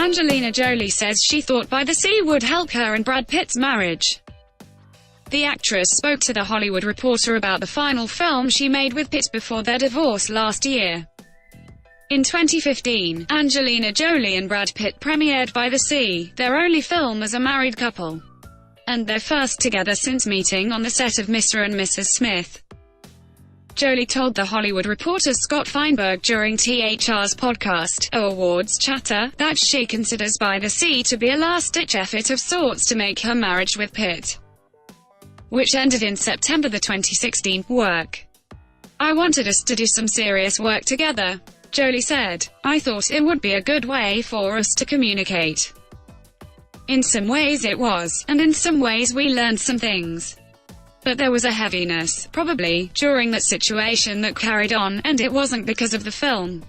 Angelina Jolie says she thought By the Sea would help her and Brad Pitt's marriage. The actress spoke to The Hollywood Reporter about the final film she made with Pitt before their divorce last year. In 2015, Angelina Jolie and Brad Pitt premiered By the Sea, their only film as a married couple, and their first together since meeting on the set of Mr. and Mrs. Smith. Jolie told The Hollywood Reporter's Scott Feinberg during THR's podcast, Awards Chatter, that she considers By the Sea to be a last-ditch effort of sorts to make her marriage with Pitt, which ended in September 2016, work. "I wanted us to do some serious work together," Jolie said. "I thought it would be a good way for us to communicate. In some ways it was, and in some ways we learned some things. But there was a heaviness, probably, during that situation that carried on, and it wasn't because of the film."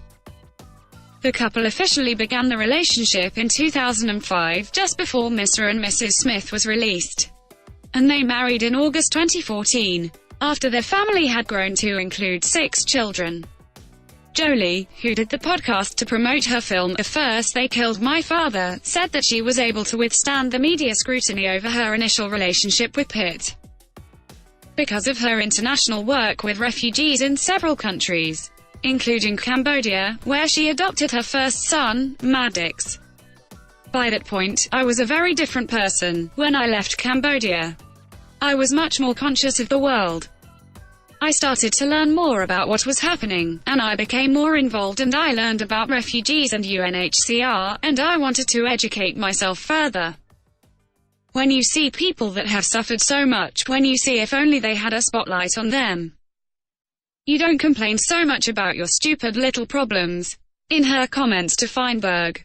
The couple officially began the relationship in 2005, just before Mr. and Mrs. Smith was released, and they married in August 2014, after their family had grown to include 6 children. Jolie, who did the podcast to promote her film The First They Killed My Father, said that she was able to withstand the media scrutiny over her initial relationship with Pitt because of her international work with refugees in several countries, including Cambodia, where she adopted her first son, Maddox. "By that point, I was a very different person. When I left Cambodia, I was much more conscious of the world. I started to learn more about what was happening, and I became more involved, and I learned about refugees and UNHCR, and I wanted to educate myself further. When you see people that have suffered so much, when you see if only they had a spotlight on them, you don't complain so much about your stupid little problems." In her comments to Feinberg,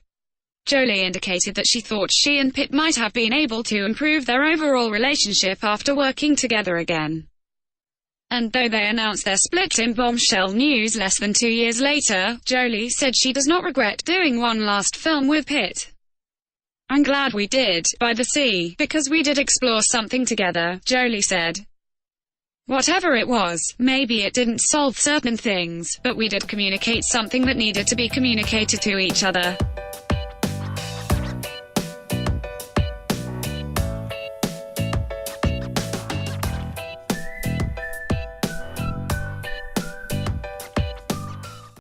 Jolie indicated that she thought she and Pitt might have been able to improve their overall relationship after working together again. And though they announced their split in bombshell news less than 2 years later, Jolie said she does not regret doing one last film with Pitt. "I'm glad we did By the Sea, because we did explore something together," Jolie said. "Whatever it was, maybe it didn't solve certain things, but we did communicate something that needed to be communicated to each other."